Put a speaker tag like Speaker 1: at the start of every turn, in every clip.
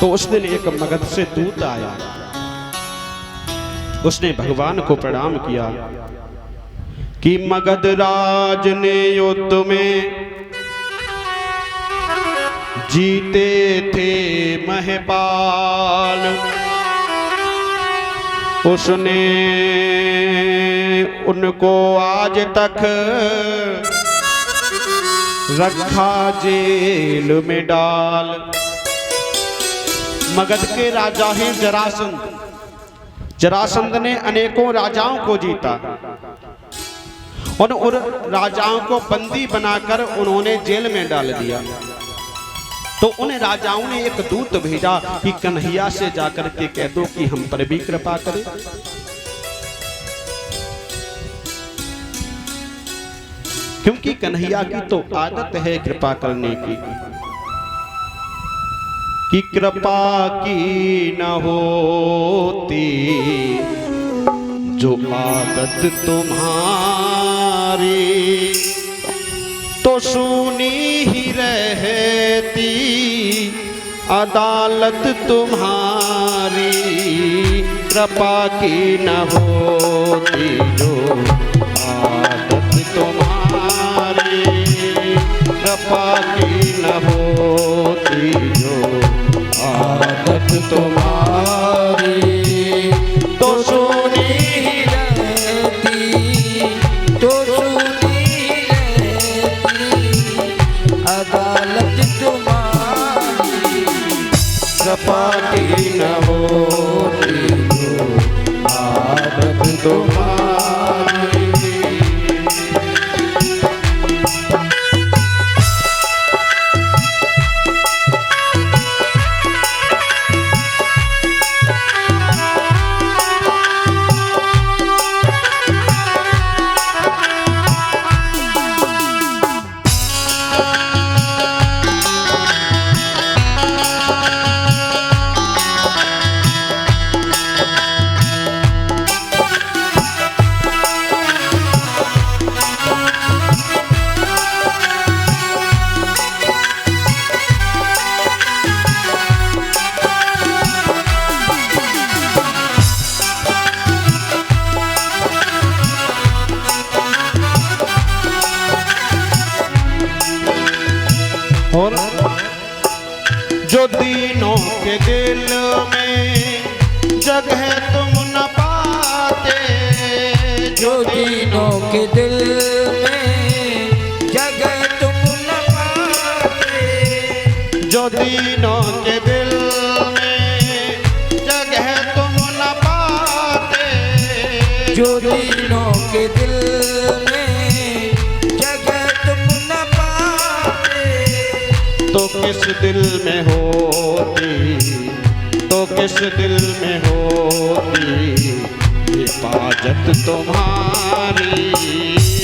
Speaker 1: तो उस दिन एक मगध से दूत आया, उसने भगवान को प्रणाम किया कि मगध राज ने युद्ध में जीते थे महपाल, उसने उनको आज तक रखा जेल में डाल। मगध के राजा हैं जरासंध। जरासंध ने अनेकों राजाओं को जीता और उन राजाओं को बंदी बनाकर उन्होंने जेल में डाल दिया। तो उन राजाओं ने एक दूत भेजा कि कन्हैया से जाकर के कह दो कि हम पर भी कृपा करे। क्योंकि कन्हैया की तो आदत है कृपा करने की, कि कृपा की न होती जो आदत तुम्हारी, तो सुनी ही रहती अदालत तुम्हारी। कृपा की न होती जो आदत तुम्हारी, कृपा की न होती जो आदत तुम्हारी, तो सुनी ही रहती, तो सुनी अदालत तुम्हारी। कृपा की न होती जो आदत तुम्हारी। और जो दीनों के दिल में जगह तुम न पाते,
Speaker 2: जो दीनों के दिल में जगह तुम न पाते,
Speaker 1: जो दीनों के दिल में जगह तुम न पाते,
Speaker 2: जो दीनों के दिल
Speaker 1: तो किस दिल में होती, तो किस दिल में होती हिफाजत तुम्हारी।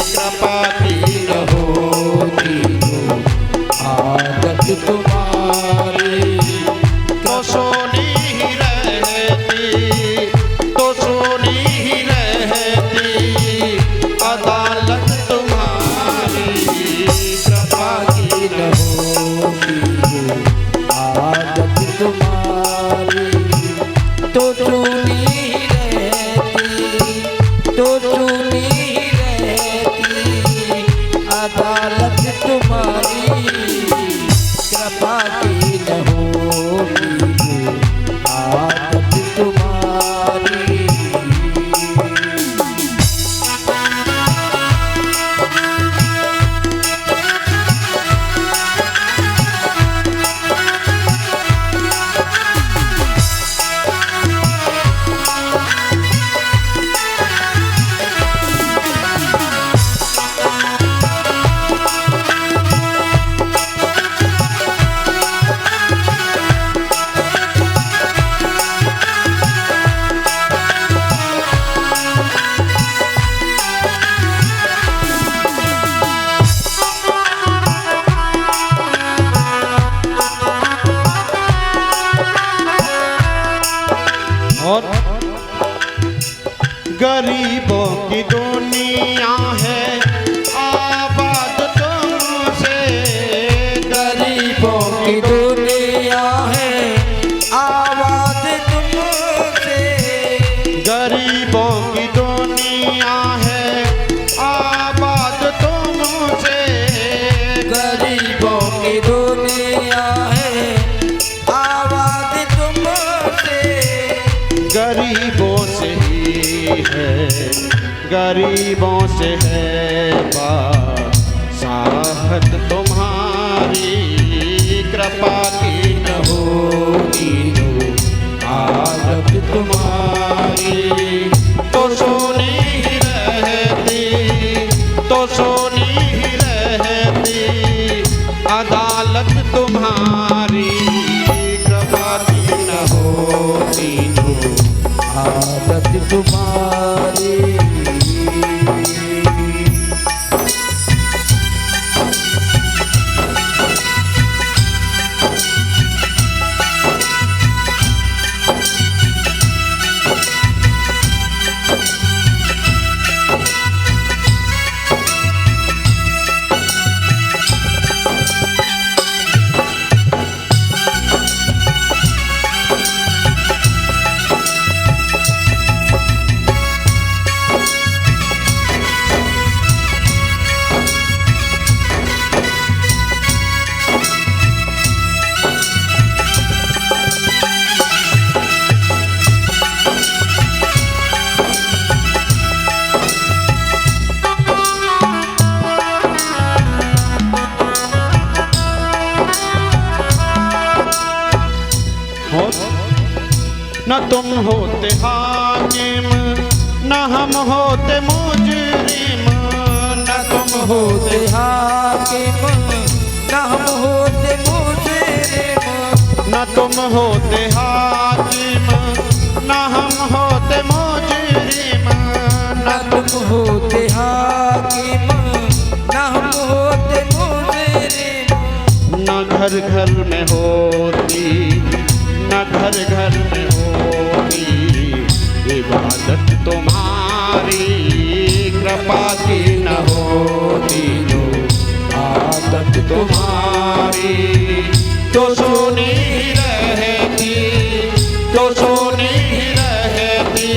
Speaker 1: कृपा की न होती जो आदत तुम्हारी, तो सोनी ही रहती, तो सोनी ही रहती अदालत तुम्हारी। कृपा की न
Speaker 2: आदत तुम्हारी, तो सुनी रहती, तो सुनी रहती अदालत तुम्हारी। कृपा की न होती आदत तुम्हारी।
Speaker 1: और गरीबों की दुनिया है आबाद तुमसे,
Speaker 2: गरीबों की दुनिया है की दुनिया है, आबाद तुमसे।
Speaker 1: गरीबों से ही है, गरीबों से है साहत तुम्हारी, कृपा की न होगी जो आदत तुम्हारी, तो सोनी ही रहती, तो सोनी ही रहती अदालत तुम्हारी, कृपा की न होती जो
Speaker 2: आदत तुम्हारी।
Speaker 1: न तुम होते हाकिम, न हम होते मुजरिम, न तुम होते
Speaker 2: हाकिम, न हम होते मुजरिम,
Speaker 1: न तुम होते हाकिम, न हम होते मुजरिम,
Speaker 2: न तुम होते हाकिम, न हम होते मुजरिम।
Speaker 1: न घर घर में होती, न घर घर में होती इबादत तुम्हारी, कृपा की न होती जो आदत तुम्हारी, तो सोनी रहती, तो सोनी रहती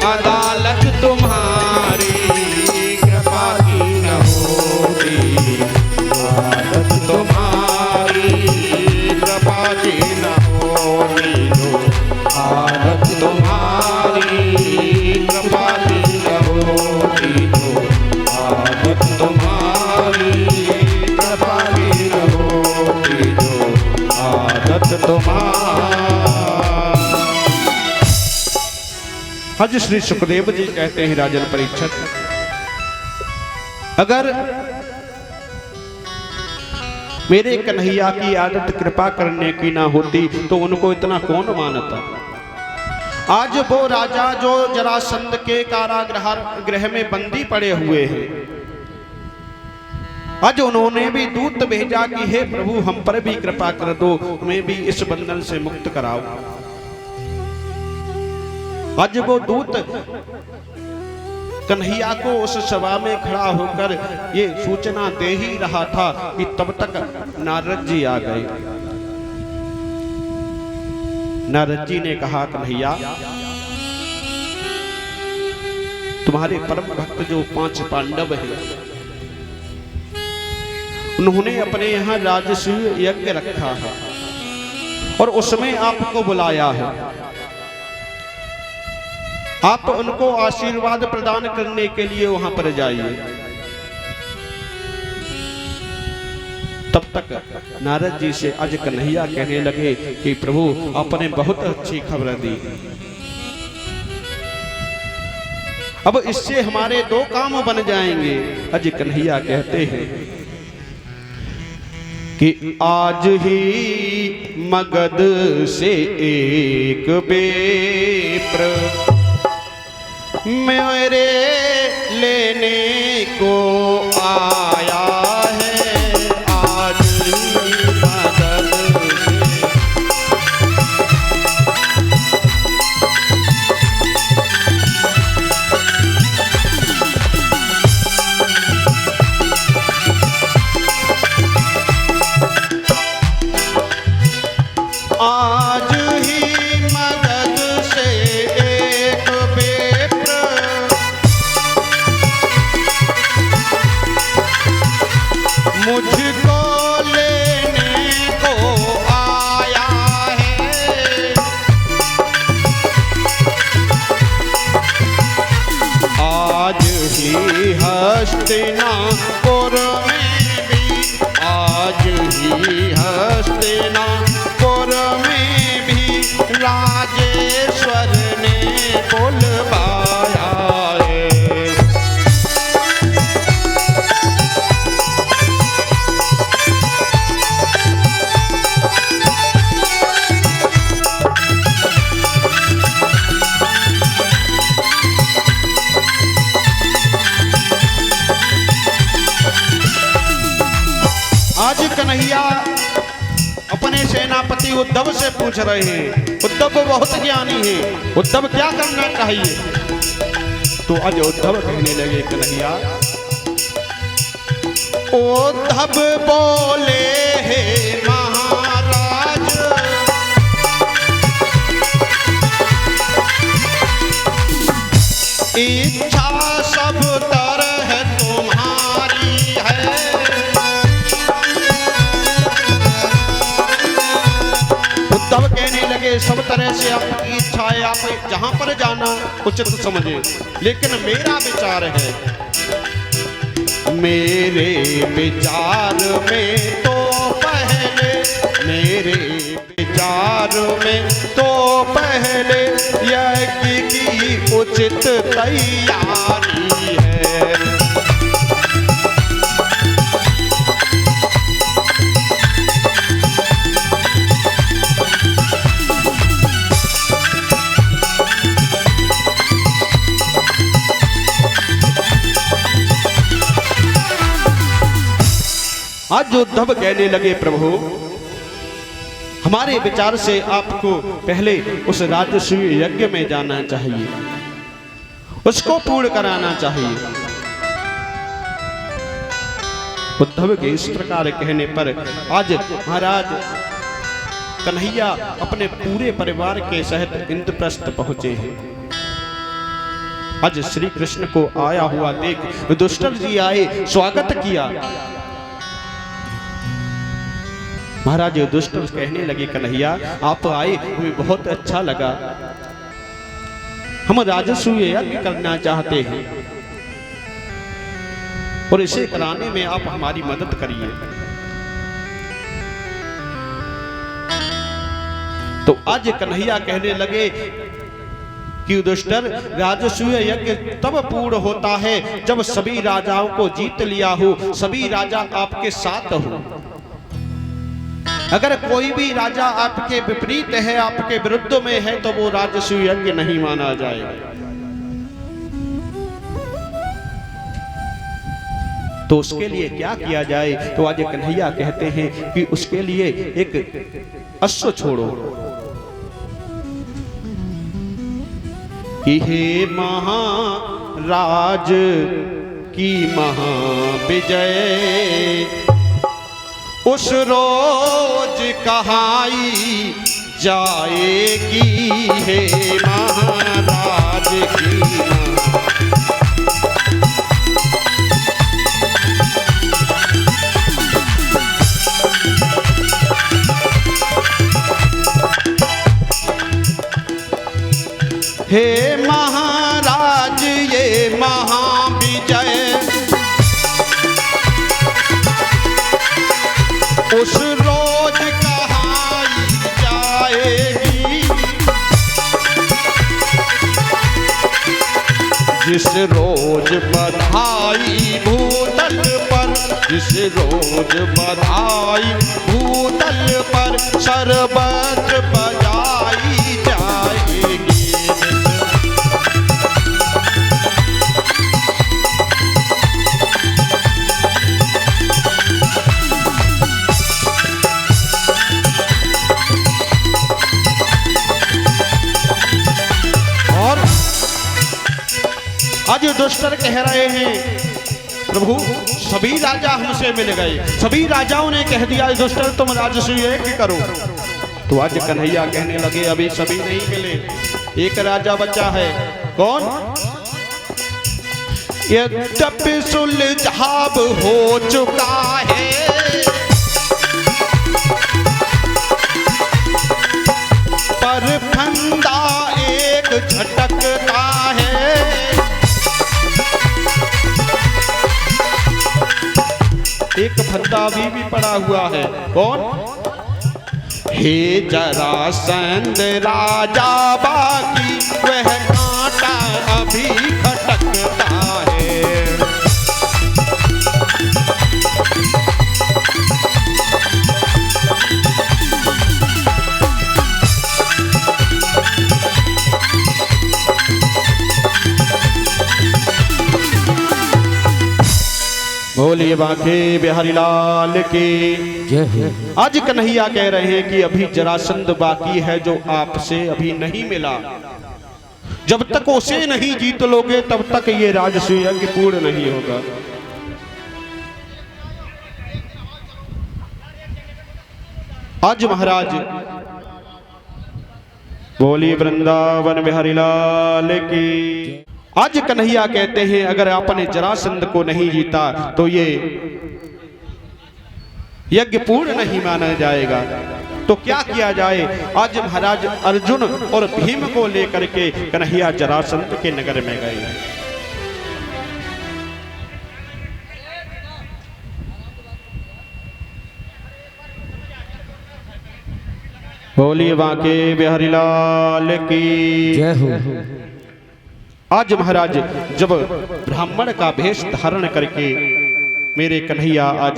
Speaker 1: अदालत तुम्हारी, कृपा की न होती आदत तुम्हारी, कृपा की न होती जो आदत तुम्हारी, कृपा की न होती जो आदत तुम्हारी, कृपा की न होती जो आदत तुम्हारी। हज श्री सुखदेव जी कहते हैं राजन परीक्षित, अगर मेरे कन्हैया की आदत कृपा करने की ना होती तो उनको इतना कौन मानता। आज वो राजा जो जरासंध के कारागृह में बंदी पड़े हुए हैं, आज उन्होंने भी दूत भेजा कि हे प्रभु हम पर भी कृपा कर दो, हमें भी इस बंधन से मुक्त कराओ। आज वो दूत कन्हैया को उस सभा में खड़ा होकर ये सूचना दे ही रहा था कि तब तक नारद जी आ गए। नारद जी ने कहा, कन्हैया तुम्हारे परम भक्त जो 5 पांडव हैं, उन्होंने अपने यहाँ राजसूय यज्ञ रखा है और उसमें आपको बुलाया है। आप उनको आशीर्वाद प्रदान करने के लिए वहां पर जाइए। तब तक नारद जी से आज कन्हैया कहने लगे कि प्रभु आपने बहुत अच्छी खबर दी, अब इससे हमारे 2 काम बन जाएंगे। आज कन्हैया कहते हैं कि आज ही मगध से एक बेप्र मेरे लेने को आया है, आज ही मगध से। आज ही मगध से एक बेप्र मुझको ले हस्तिनापुर में भी राजेश्वर ने बुलवाया है। आज कन्हैया अपने सेनापति उद्धव से पूछ रहे हैं। उद्धव बहुत ज्ञानी हैं, उद्धव क्या करना चाहिए? तो आज उद्धव कहने लगे कन्हैया, उद्धव बोले हे महाराज, इच्छा सब तरह तुम्हारी है। उद्धव कहने लगे सब तरह से आपकी इच्छा है, आप जहां पर जाना उचित समझे, लेकिन मेरा विचार है, मेरे विचार में तो पहले, मेरे विचार में तो पहले यज्ञ की उचित तैयारी है। आज उद्धव कहने लगे, प्रभु हमारे विचार से आपको पहले उस राजसूय यज्ञ में जाना चाहिए, उसको पूर्ण कराना चाहिए। उद्धव के इस प्रकार कहने पर आज महाराज कन्हैया अपने पूरे परिवार के सहित इंद्रप्रस्थ पहुंचे हैं। आज श्री कृष्ण को आया हुआ देख युधिष्ठिर जी आए, स्वागत किया। महाराज युधिष्ठिर कहने लगे, कन्हैया आप आए हमें बहुत अच्छा लगा, हम राजसूय यज्ञ करना चाहते हैं और इसे कराने में आप हमारी मदद करिए। तो आज कन्हैया कहने लगे कि युधिष्ठिर, राजसूय यज्ञ तब पूर्ण होता है जब सभी राजाओं को जीत लिया हो, सभी राजा आपके साथ हो। अगर कोई भी राजा आपके विपरीत है, आपके विरुद्ध में है, तो वो राजसूय यज्ञ नहीं माना जाएगा। तो उसके लिए क्या किया जाए? तो आज कन्हैया कहते हैं कि उसके लिए एक अश्व छोड़ो कि हे महाराज की महाविजय उस रोज कहाई जाएगी, हे महाराज की हे महाराज ये महाविजय उस रोज कहाई जाएगी, जिस रोज बधाई भूतल पर, जिस रोज बधाई भूतल पर सर्वत्र बजाई जाएगी। आज युधिष्ठिर कह रहे हैं, प्रभु सभी राजा हमसे मिल गए, सभी राजाओं ने कह दिया युधिष्ठिर तुम राजसूय यज्ञ करो। तो आज कन्हैया कहने लगे, अभी सभी नहीं मिले, एक राजा बचा है। कौन? यद्यपि सुलझाव हो चुका है, पर फंदा एक झटकता है। एक फंदा अभी भी पड़ा हुआ है। कौन? हे जरासंध राजा बाकी वह कांटा अभी खटकता है। बोलिए बांके बिहारी लाल की
Speaker 2: जय हो।
Speaker 1: आज कन्हैया कह रहे हैं कि अभी जरासंध बाकी है जो आपसे अभी नहीं मिला। जब तक उसे नहीं जीत लोगे तब तक ये राजसूय यज्ञ पूर्ण नहीं होगा। आज महाराज बोलिए वृंदावन बिहारी लाल की। आज कन्हैया कहते हैं अगर आपने जरासंध को नहीं जीता तो ये यज्ञ पूर्ण नहीं माना जाएगा। तो क्या किया जाए? आज महाराज अर्जुन और भीम को लेकर के कन्हैया जरासंध के नगर में गए। बोलिए बांके बिहारी लाल की
Speaker 2: जय हो।
Speaker 1: आज महाराज जब ब्राह्मण का भेष धारण करके मेरे कन्हैया आज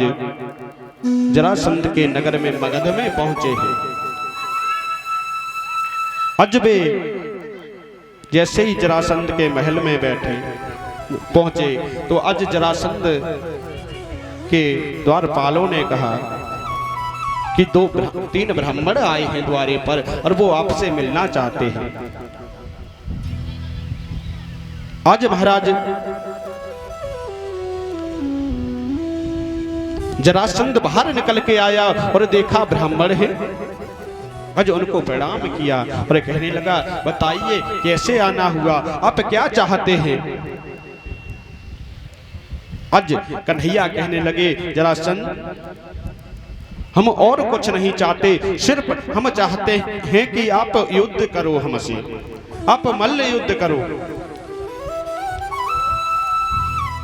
Speaker 1: जरासंध के नगर में मगध में पहुंचे हैं। अजबे जैसे ही जरासंध के महल में बैठे पहुंचे तो आज जरासंध के द्वारपालों ने कहा कि तीन ब्राह्मण आए हैं द्वारे पर और वो आपसे मिलना चाहते हैं। आज महाराज जरासंध बाहर निकल के आया और देखा ब्राह्मण है। आज उनको प्रणाम किया और कहने लगा बताइए कैसे आना हुआ, आप क्या चाहते हैं? आज कन्हैया कहने लगे जरासंध हम और कुछ नहीं चाहते, सिर्फ हम चाहते हैं कि आप युद्ध करो हमसे, आप मल्ल युद्ध करो।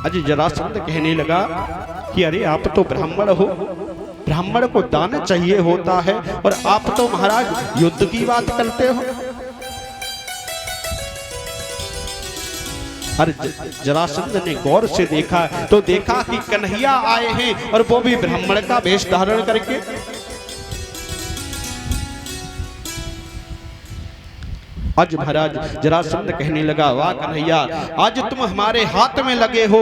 Speaker 1: आज जरासंध कहने लगा कि अरे आप तो ब्राह्मण हो, ब्राह्मण को दान चाहिए होता है और आप तो महाराज युद्ध की बात करते हो। अरे जरासंध ने गौर से देखा तो देखा कि कन्हैया आए हैं और वो भी ब्राह्मण का वेश धारण करके। आज महाराज जरासंध कहने लगा वाह कन्हैया आज तुम हमारे हाथ में लगे हो।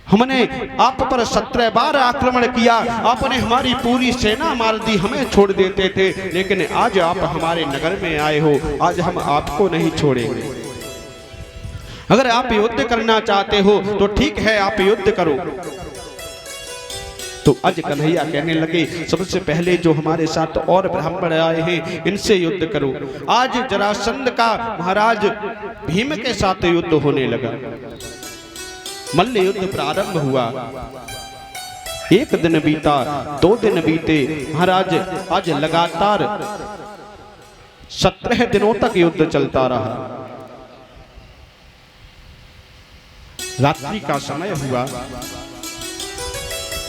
Speaker 1: हमने आप पर 17 बार आक्रमण किया, आपने हमारी पूरी सेना मार दी, हमें छोड़ देते थे, लेकिन आज आप हमारे नगर में आए हो, आज हम आपको नहीं छोड़ेंगे। अगर आप युद्ध करना चाहते हो तो ठीक है आप युद्ध करो। तो आज कन्हैया कहने लगे सबसे पहले जो हमारे साथ और ब्राह्मण आए हैं इनसे युद्ध करो। आज जरासंध का महाराज भीम के साथ युद्ध होने लगा। मल्ल युद्ध प्रारंभ हुआ। एक दिन बीता, 2 दिन बीते, महाराज आज लगातार 17 दिनों तक युद्ध चलता रहा। रात्रि का समय हुआ,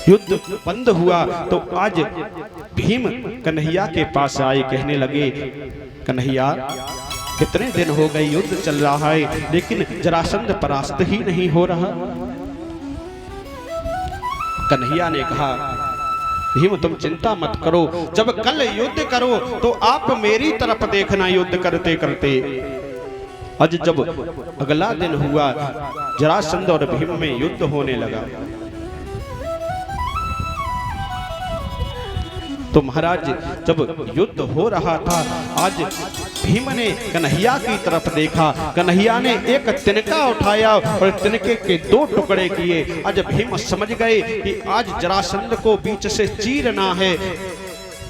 Speaker 1: युद्ध बंद हुआ तो आज भीम कन्हैया के पास आए, कहने लगे कन्हैया कितने दिन हो गए युद्ध चल रहा है लेकिन जरासंध परास्त ही नहीं हो रहा। कन्हैया ने कहा भीम तुम चिंता मत करो, जब कल युद्ध करो तो आप मेरी तरफ देखना युद्ध करते करते। आज जब अगला दिन हुआ जरासंध और भीम में युद्ध होने लगा तो महाराज जब युद्ध हो रहा था आज भीम ने कन्हैया की तरफ देखा। कन्हैया ने एक तिनका उठाया और तिनके के 2 टुकड़े किए। आज भीम समझ गए कि आज जरासंध को बीच से चीरना है।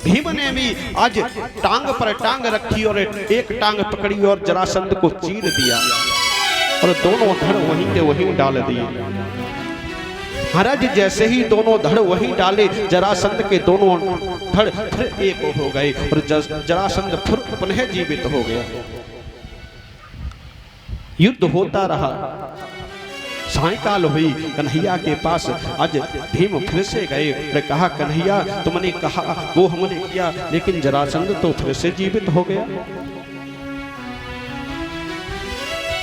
Speaker 1: भीम ने भी आज टांग पर टांग रखी और एक टांग पकड़ी और जरासंध को चीर दिया और दोनों धड़ वहीं के वहीं डाल दिए। महाराज जैसे ही दोनों धड़ वहीं डाले जरासंध के दोनों धड़ फिर एक हो गए और जरासंध फिर पुनः जीवित हो गया। युद्ध होता रहा, सायकाल हुई, कन्हैया के पास आज भीम फिर से गए और कहा कन्हैया तुमने कहा वो हमने किया, लेकिन जरासंध तो फिर से जीवित हो गया।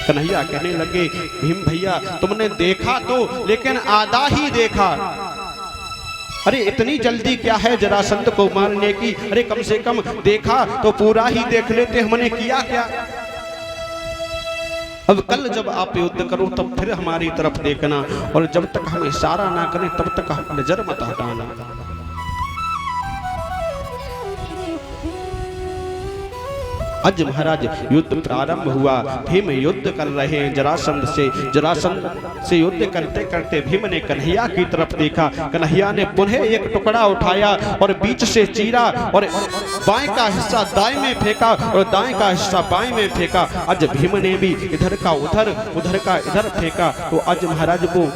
Speaker 1: कन्हैया कहने लगे भीम भैया तुमने देखा तो, लेकिन आधा ही देखा। अरे इतनी जल्दी क्या है जरासंध को मारने की, अरे कम से कम देखा तो पूरा ही देख लेते, हमने किया क्या। अब कल जब आप युद्ध करो तब फिर हमारी तरफ देखना, और जब तक हम इशारा ना करें तब तक हम नजर मत हटाना। आज महाराज युद्ध प्रारंभ हुआ, भीम युद्ध कर रहे हैं जरासंध से। जरासंध से युद्ध करते करते भीम ने कन्हैया की तरफ देखा, कन्हैया ने पुनः एक टुकड़ा उठाया और बीच से चीरा और बाएं का हिस्सा दाएं में फेंका और दाएं का हिस्सा बाएं में फेंका। आज भीम ने भी इधर का उधर उधर का इधर फेंका, तो आज महाराज वो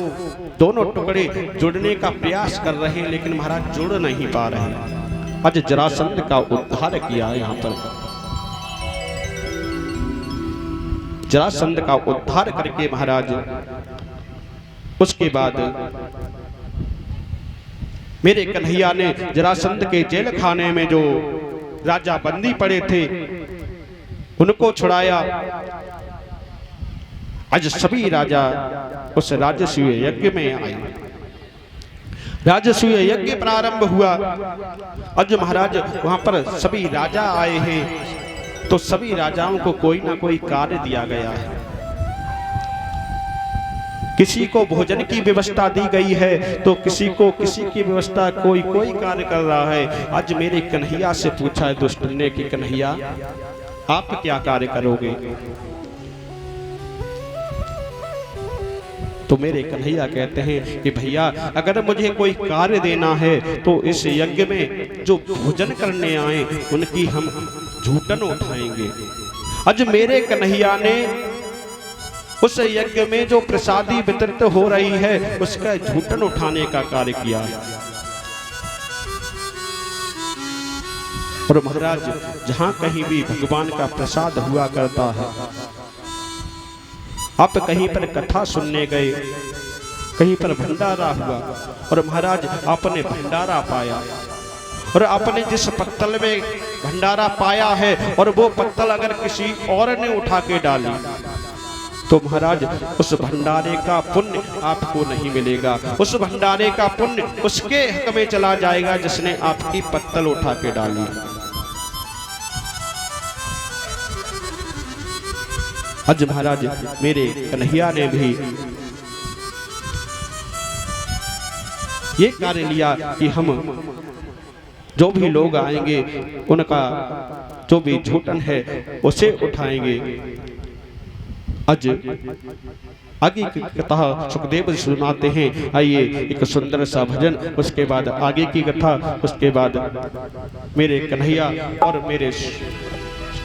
Speaker 1: दोनों टुकड़े जुड़ने का प्रयास कर रहे हैं, लेकिन महाराज जुड़ नहीं पा रहे। आज जरासंध का उद्धार किया यहाँ पर, जरासंध का उद्धार करके महाराज उसके बाद मेरे कन्हैया ने जरासंध के जेल खाने में जो राजा बंदी पड़े थे उनको छुड़ाया। आज सभी राजा उस राजसूय यज्ञ में आए, राजसूय यज्ञ प्रारंभ हुआ। आज महाराज वहां पर सभी राजा आए हैं, तो सभी राजाओं को कोई ना कोई कार्य दिया गया है। किसी को भोजन की व्यवस्था दी गई है, तो किसी को किसी की व्यवस्था, कोई कोई कार्य कर रहा है। आज मेरे कन्हैया से पूछा है दुष्ट ने कि कन्हैया आप क्या कार्य करोगे, तो मेरे कन्हैया कहते हैं कि भैया अगर मुझे कोई कार्य देना है तो इस यज्ञ में जो भोजन करने आए उनकी हम झूठन उठाएंगे। आज मेरे कन्हैया ने उस यज्ञ में जो प्रसादी वितरित हो रही है उसका झूठन उठाने का कार्य किया। और महाराज जहां कहीं भी भगवान का प्रसाद हुआ करता है, आप कहीं पर कथा सुनने गए, कहीं पर भंडारा हुआ और महाराज आपने भंडारा पाया, और आपने जिस पत्तल में भंडारा पाया है और वो पत्तल अगर किसी और ने उठा के डाली तो महाराज उस भंडारे का पुण्य आपको नहीं मिलेगा, उस भंडारे का पुण्य उसके हक में चला जाएगा जिसने आपकी पत्तल उठा के डाली। आज महाराज मेरे कन्हैया ने भी ये कार्य लिया कि हम जो भी लोग आएंगे उनका जो भी झूठन है उसे उठाएंगे। आज आगे की कथा सुखदेव जी सुनाते हैं। आइए एक सुंदर सा भजन, उसके बाद आगे की कथा, उसके बाद मेरे कन्हैया और मेरे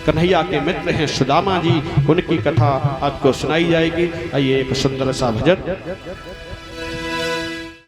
Speaker 1: कन्हैया के मित्र हैं सुदामा जी, उनकी कथा आपको सुनाई जाएगी। आइए एक सुंदर सा भजन।